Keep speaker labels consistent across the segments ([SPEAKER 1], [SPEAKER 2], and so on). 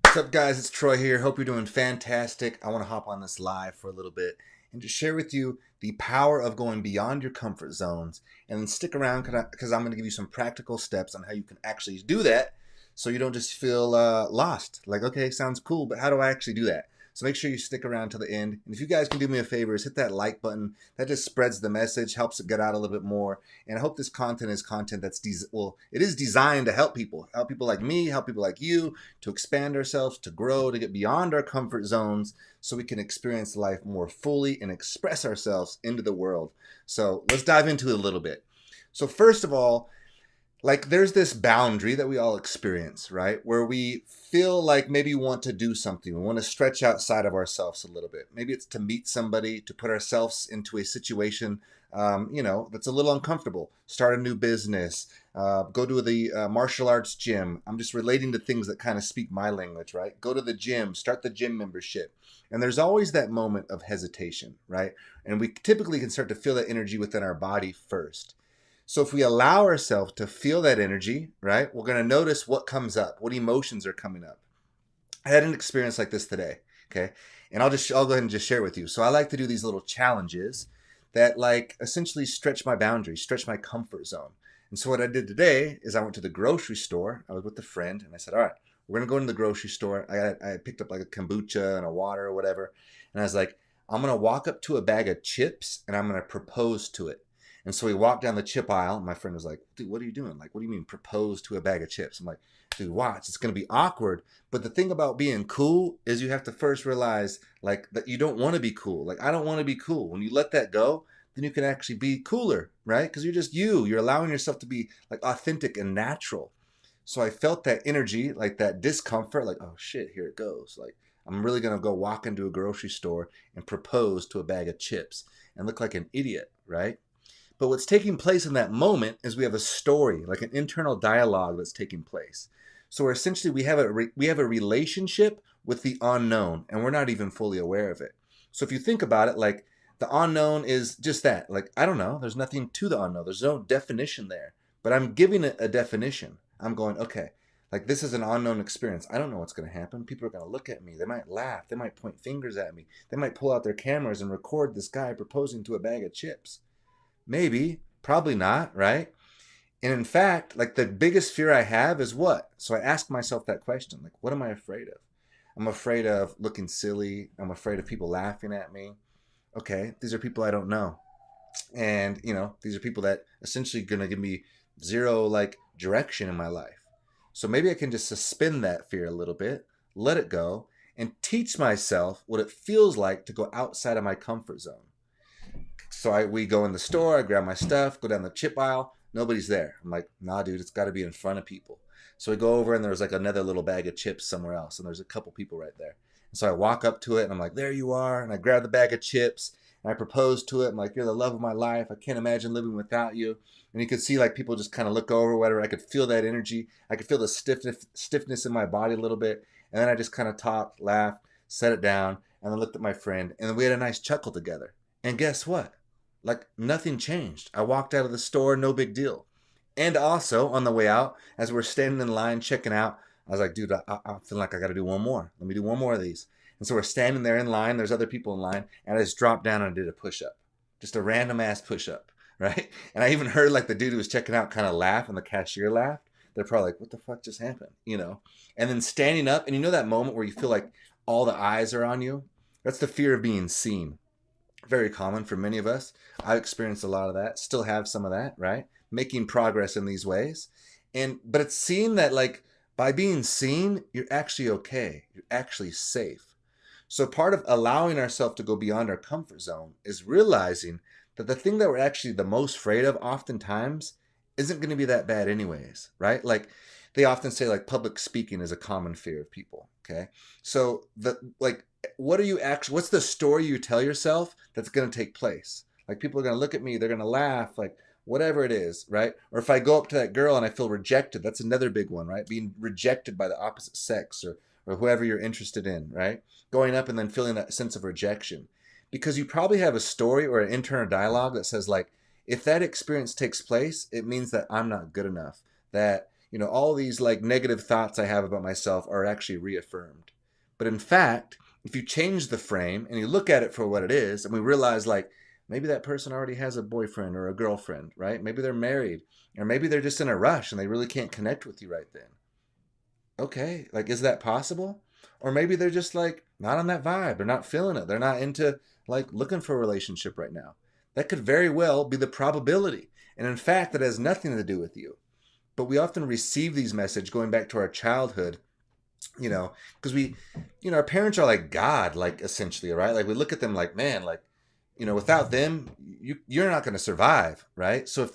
[SPEAKER 1] What's up, guys? It's Troy here. Hope you're doing fantastic. I want to hop on this live for a little bit and just share with you the power of going beyond your comfort zones. And then stick around because I'm going to give you some practical steps on how you can actually do that so you don't just feel lost. Like, okay, sounds cool, but how do I actually do that? So make sure you stick around to the end. And if you guys can do me a favor, is hit that like button. That just spreads the message, helps it get out a little bit more. And I hope this content is content that's, it is designed to help people like me, help people like you, to expand ourselves, to grow, to get beyond our comfort zones so we can experience life more fully and express ourselves into the world. So let's dive into it a little bit. So first of all, like there's this boundary that we all experience, right? Where we feel like maybe we want to do something. We want to stretch outside of ourselves a little bit. Maybe it's to meet somebody, to put ourselves into a situation, that's a little uncomfortable. Start a new business, go to the martial arts gym. I'm just relating to things that kind of speak my language, right? Go to the gym, start the gym membership. And there's always that moment of hesitation, right? And we typically can start to feel that energy within our body first. So if we allow ourselves to feel that energy, right, we're going to notice what comes up, what emotions are coming up. I had an experience like this today, okay? And I'll go ahead and just share it with you. So I like to do these little challenges that like essentially stretch my boundaries, stretch my comfort zone. And so what I did today is I went to the grocery store. I was with a friend and I said, all right, we're going to go into the grocery store. I picked up like a kombucha and a water or whatever. And I was like, I'm going to walk up to a bag of chips and I'm going to propose to it. And so we walked down the chip aisle. And my friend was like, dude, what are you doing? Like, what do you mean propose to a bag of chips? I'm like, dude, watch. It's going to be awkward. But the thing about being cool is you have to first realize like that you don't want to be cool. Like, I don't want to be cool. When you let that go, then you can actually be cooler, right? Because you're just you. You're allowing yourself to be like authentic and natural. So I felt that energy, like that discomfort, like, oh shit, here it goes. Like, I'm really going to go walk into a grocery store and propose to a bag of chips and look like an idiot, right? But what's taking place in that moment is we have a story, like an internal dialogue that's taking place. So we're essentially we have a relationship with the unknown, and we're not even fully aware of it. So if you think about it, like the unknown is just that. Like I don't know, there's nothing to the unknown. There's no definition there. But I'm giving it a definition. I'm going, okay, like this is an unknown experience. I don't know what's going to happen. People are going to look at me. They might laugh. They might point fingers at me. They might pull out their cameras and record this guy proposing to a bag of chips. Maybe, probably not, right? And in fact, like the biggest fear I have is what? So I ask myself that question, like, what am I afraid of? I'm afraid of looking silly. I'm afraid of people laughing at me. Okay, these are people I don't know. And, these are people that essentially going to give me zero like direction in my life. So maybe I can just suspend that fear a little bit, let it go, and teach myself what it feels like to go outside of my comfort zone. So we go in the store, I grab my stuff, go down the chip aisle. Nobody's there. I'm like, nah, dude, it's got to be in front of people. So we go over and there's like another little bag of chips somewhere else. And there's a couple people right there. And so I walk up to it and I'm like, there you are. And I grab the bag of chips and I propose to it. I'm like, you're the love of my life. I can't imagine living without you. And you could see like people just kind of look over, whatever. I could feel that energy. I could feel the stiffness in my body a little bit. And then I just kind of talked, laughed, set it down, and then looked at my friend. And then we had a nice chuckle together. And guess what? Like nothing changed. I walked out of the store, no big deal. And also on the way out, as we're standing in line checking out, I was like, dude, I feel like I got to do one more. Let me do one more of these. And so we're standing there in line. There's other people in line. And I just dropped down and did a push-up. Just a random ass push-up, right? And I even heard like the dude who was checking out kind of laugh and the cashier laughed. They're probably like, what the fuck just happened? And then standing up, and you know that moment where you feel like all the eyes are on you? That's the fear of being seen. Very common for many of us. I've experienced a lot of that, still have some of that, right? Making progress in these ways. But it's seen that like by being seen, you're actually okay. You're actually safe. So part of allowing ourselves to go beyond our comfort zone is realizing that the thing that we're actually the most afraid of oftentimes isn't going to be that bad anyways, right? Like they often say like public speaking is a common fear of people, okay? So what's the story you tell yourself that's going to take place? Like people are going to look at me, they're going to laugh, like whatever it is, right? Or if I go up to that girl and I feel rejected, that's another big one, right? Being rejected by the opposite sex or whoever you're interested in, right? Going up and then feeling that sense of rejection. Because you probably have a story or an internal dialogue that says like, if that experience takes place, it means that I'm not good enough. That, all these like negative thoughts I have about myself are actually reaffirmed. But in fact, if you change the frame and you look at it for what it is, and we realize like maybe that person already has a boyfriend or a girlfriend, right? Maybe they're married, or maybe they're just in a rush and they really can't connect with you right then. Okay, like is that possible? Or maybe they're just like not on that vibe. They're not feeling it. They're not into like looking for a relationship right now. That could very well be the probability. And in fact, that has nothing to do with you. But we often receive these messages going back to our childhood, because our parents are like God, like essentially, right? Like we look at them like, man, like, without them, you're not going to survive, right? So if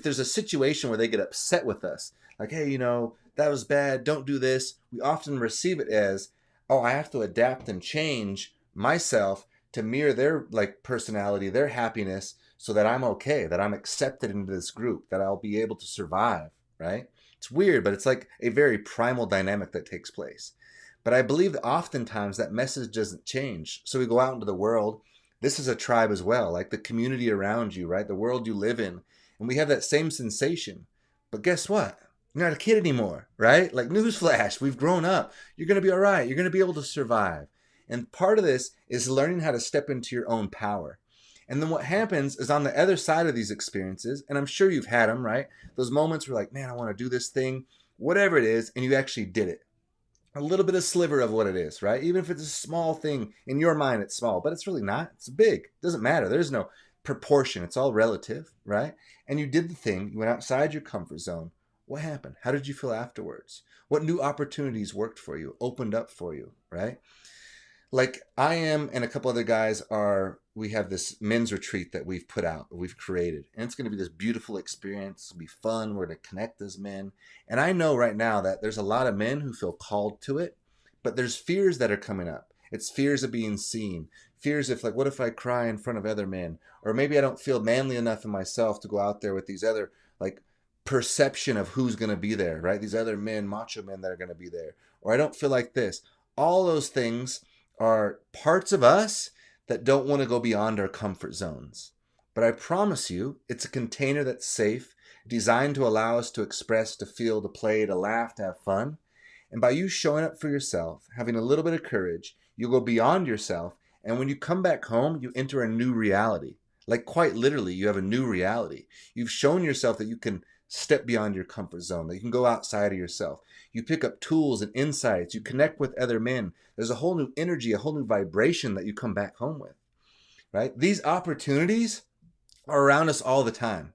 [SPEAKER 1] there's a situation where they get upset with us, like, hey, that was bad, don't do this, we often receive it as, oh, I have to adapt and change myself to mirror their like personality, their happiness, so that I'm okay, that I'm accepted into this group, that I'll be able to survive, right? It's weird, but it's like a very primal dynamic that takes place. But I believe that oftentimes that message doesn't change. So we go out into the world. This is a tribe as well, like the community around you, right? The world you live in. And we have that same sensation. But guess what? You're not a kid anymore, right? Like newsflash, we've grown up. You're going to be all right. You're going to be able to survive. And part of this is learning how to step into your own power. And then what happens is on the other side of these experiences, and I'm sure you've had them, right? Those moments where like, man, I want to do this thing, whatever it is, and you actually did it. A little bit of sliver of what it is, right? Even if it's a small thing, in your mind it's small, but it's really not. It's big. It doesn't matter. There's no proportion. It's all relative, right? And you did the thing. You went outside your comfort zone. What happened? How did you feel afterwards? What new opportunities worked for you, opened up for you, right? Like I am and a couple other guys we have this men's retreat that we've put out, we've created. And it's going to be this beautiful experience. It'll be fun. We're going to connect as men. And I know right now that there's a lot of men who feel called to it, but there's fears that are coming up. It's fears of being seen. Fears of like, what if I cry in front of other men? Or maybe I don't feel manly enough in myself to go out there with these other like perception of who's going to be there, right? These other men, macho men that are going to be there. Or I don't feel like this. All those things are parts of us that don't want to go beyond our comfort zones. But I promise you, it's a container that's safe, designed to allow us to express, to feel, to play, to laugh, to have fun. And by you showing up for yourself, having a little bit of courage, you'll go beyond yourself. And when you come back home, you enter a new reality. Like quite literally, you have a new reality. You've shown yourself that you can step beyond your comfort zone, that you can go outside of yourself. You pick up tools and insights. You connect with other men. There's a whole new energy, a whole new vibration that you come back home with, right? These opportunities are around us all the time.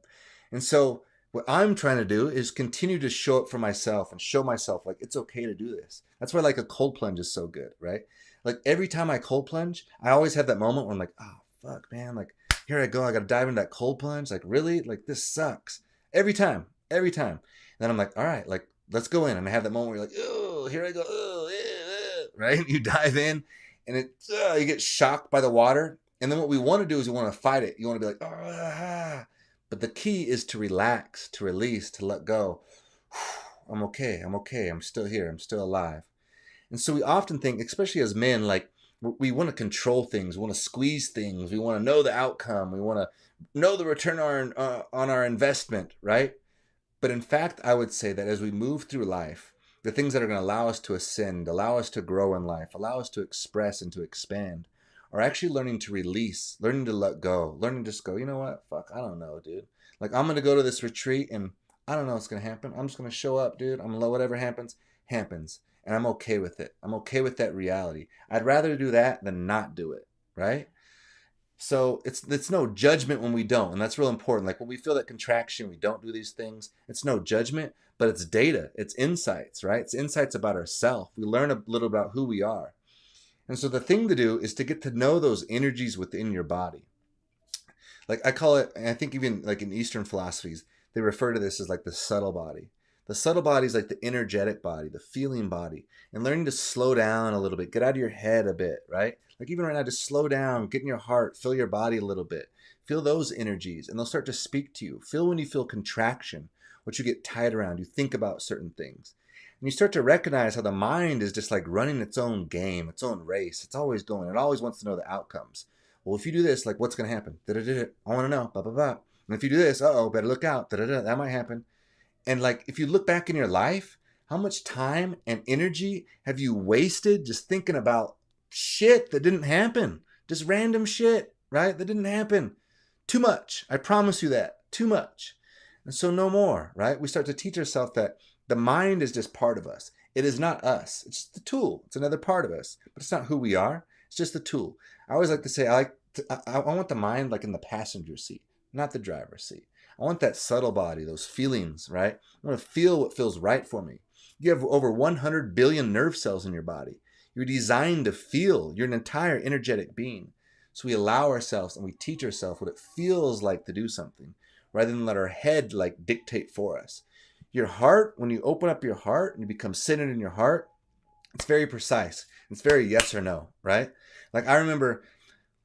[SPEAKER 1] And so what I'm trying to do is continue to show up for myself and show myself like it's okay to do this. That's why like a cold plunge is so good, right? Like every time I cold plunge, I always have that moment where I'm like, oh, fuck, man. Like here I go. I got to dive into that cold plunge. Like really? Like this sucks. Every time. And then I'm like, all right, like let's go in. And I have that moment where you're like, oh, here I go. Oh, yeah, right? You dive in and you get shocked by the water. And then what we want to do is you want to fight it. You want to be like, oh, but the key is to relax, to release, to let go. I'm okay. I'm still here. I'm still alive. And so we often think, especially as men, like we want to control things. We want to squeeze things. We want to know the outcome. We want to know the return on our investment, right? But in fact, I would say that as we move through life, the things that are going to allow us to ascend, allow us to grow in life, allow us to express and to expand, are actually learning to release, learning to let go, learning to just go, you know what? Fuck, I don't know, dude. Like, I'm going to go to this retreat and I don't know what's going to happen. I'm just going to show up, dude. I'm going to let whatever happens. And I'm okay with it. I'm okay with that reality. I'd rather do that than not do it, right? So it's no judgment when we don't. And that's real important. Like when we feel that contraction, we don't do these things. It's no judgment, but it's data. It's insights, right? It's insights about ourselves. We learn a little about who we are. And so the thing to do is to get to know those energies within your body. Like I call it, and I think even like in Eastern philosophies, they refer to this as like the subtle body. The subtle body is like the energetic body, the feeling body, and learning to slow down a little bit, get out of your head a bit, right? Like even right now, just slow down, get in your heart, feel your body a little bit. Feel those energies and they'll start to speak to you. Feel when you feel contraction, what you get tied around, you think about certain things. And you start to recognize how the mind is just like running its own game, its own race. It's always going. It always wants to know the outcomes. Well, if you do this, like what's going to happen? I want to know, blah, blah, blah. And if you do this, better look out, that might happen. And like, if you look back in your life, how much time and energy have you wasted just thinking about shit that didn't happen? Just random shit, right? That didn't happen. Too much. I promise you that. Too much. And so no more, right? We start to teach ourselves that the mind is just part of us. It is not us. It's just the tool. It's another part of us, but it's not who we are. It's just the tool. I always like to say, I want the mind like in the passenger seat, not the driver's seat. I want that subtle body, those feelings, right? I want to feel what feels right for me. You have over 100 billion nerve cells in your body. You're designed to feel. You're an entire energetic being. So we allow ourselves and we teach ourselves what it feels like to do something, rather than let our head like dictate for us. Your heart, when you open up your heart and you become centered in your heart, it's very precise. It's very yes or no, right? Like I remember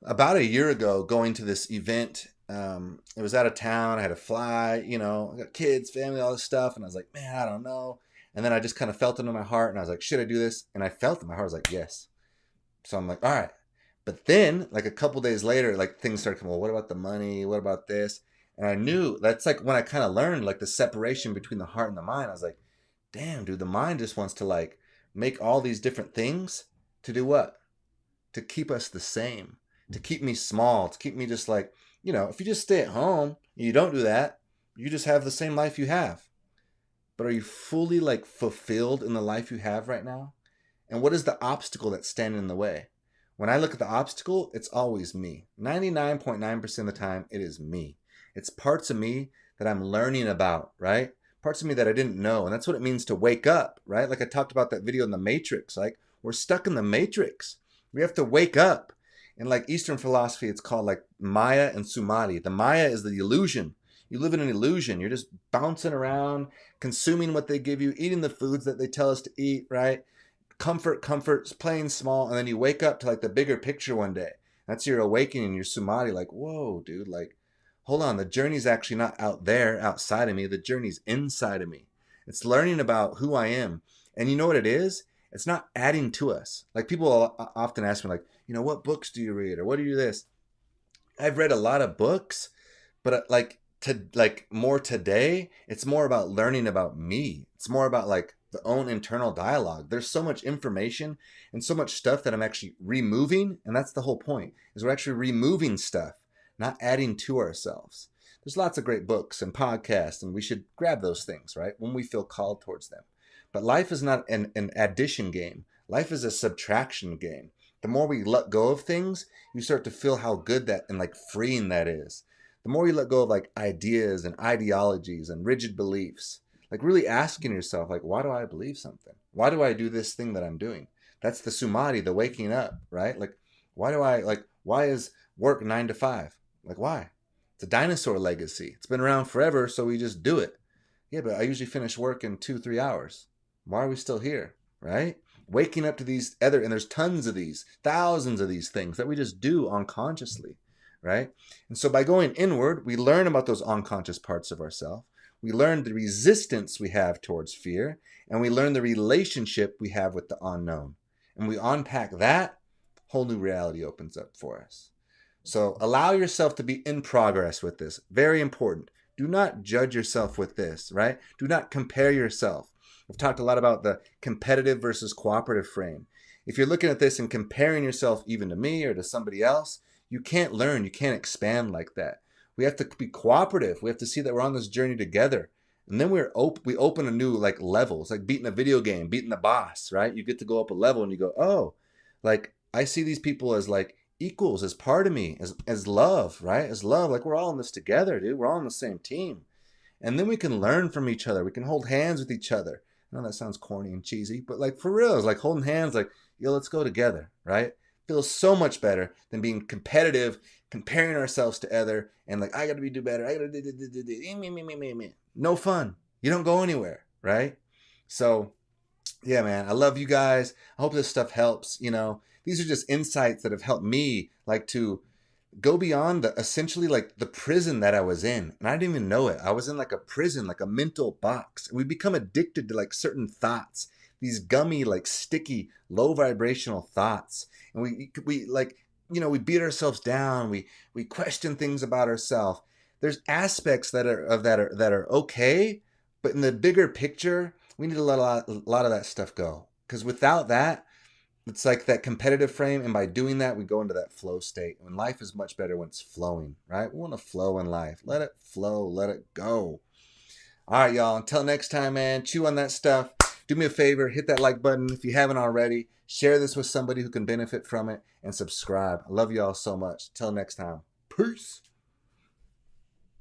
[SPEAKER 1] about a year ago going to this event. It was out of town. I had to fly, I got kids, family, all this stuff. And I was like, man, I don't know. And then I just kind of felt it in my heart. And I was like, should I do this? And I felt it in my heart. I was like, yes. So I'm like, all right. But then like a couple days later, like things started coming, well, what about the money? What about this? And I knew that's like when I kind of learned like the separation between the heart and the mind. I was like, damn, dude, the mind just wants to like make all these different things to do what? To keep us the same, to keep me small, to keep me just like, if you just stay at home and you don't do that, you just have the same life you have. But are you fully like fulfilled in the life you have right now? And what is the obstacle that's standing in the way? When I look at the obstacle, it's always me. 99.9% of the time, it is me. It's parts of me that I'm learning about, right? Parts of me that I didn't know. And that's what it means to wake up, right? Like I talked about that video in the Matrix. Like we're stuck in the Matrix. We have to wake up. In like Eastern philosophy, it's called like Maya and Samadhi. The Maya is the illusion. You live in an illusion. You're just bouncing around, consuming what they give you, eating the foods that they tell us to eat, right? Comfort, playing small. And then you wake up to like the bigger picture one day. That's your awakening, your Samadhi. Like, whoa, dude, like, hold on. The journey's actually not out there, outside of me. The journey's inside of me. It's learning about who I am. And you know what it is? It's not adding to us. Like people often ask me like, what books do you read? Or what do you do this? I've read a lot of books, but more today, it's more about learning about me. It's more about like the own internal dialogue. There's so much information and so much stuff that I'm actually removing. And that's the whole point, is we're actually removing stuff, not adding to ourselves. There's lots of great books and podcasts, and we should grab those things, right? When we feel called towards them. But life is not an addition game. Life is a subtraction game. The more we let go of things, you start to feel how good that and like freeing that is. The more you let go of like ideas and ideologies and rigid beliefs, like really asking yourself, like, why do I believe something? Why do I do this thing that I'm doing? That's the Samadhi, the waking up, right? Like, why is work 9 to 5? Like, why? It's a dinosaur legacy. It's been around forever, so we just do it. Yeah, but I usually finish work in 2-3 hours. Why are we still here, right? Waking up to these and there's tons of these, thousands of these things that we just do unconsciously, right? And so by going inward, we learn about those unconscious parts of ourselves. We learn the resistance we have towards fear, and we learn the relationship we have with the unknown. And we unpack that, whole new reality opens up for us. So allow yourself to be in progress with this. Very important. Do not judge yourself with this, right? Do not compare yourself. We've talked a lot about the competitive versus cooperative frame. If you're looking at this and comparing yourself even to me or to somebody else, you can't learn, you can't expand like that. We have to be cooperative. We have to see that we're on this journey together. And then we open a new like level. It's like beating a video game, beating the boss, right? You get to go up a level and you go, oh, like I see these people as like equals, as part of me, as love, right? As love, like we're all in this together, dude. We're all on the same team. And then we can learn from each other. We can hold hands with each other. I know that sounds corny and cheesy, but like for real, it's like holding hands, like, yo, let's go together, right? Feels so much better than being competitive, comparing ourselves to other, and like, I got to do better. I got to do me. No fun. You don't go anywhere, right? So, yeah, man, I love you guys. I hope this stuff helps. These are just insights that have helped me like to go beyond essentially like the prison that I was in. And I didn't even know it. I was in like a prison, like a mental box. And we become addicted to like certain thoughts, these gummy, like sticky, low vibrational thoughts. And we like, we beat ourselves down. We question things about ourselves. There's aspects that are okay, But in the bigger picture, we need to let a lot of that stuff go. Because without that, it's like that competitive frame. And by doing that, we go into that flow state. When life is much better when it's flowing, right? We want to flow in life. Let it flow. Let it go. All right, y'all. Until next time, man. Chew on that stuff. Do me a favor. Hit that like button if you haven't already. Share this with somebody who can benefit from it. And subscribe. I love y'all so much. Till next time. Peace.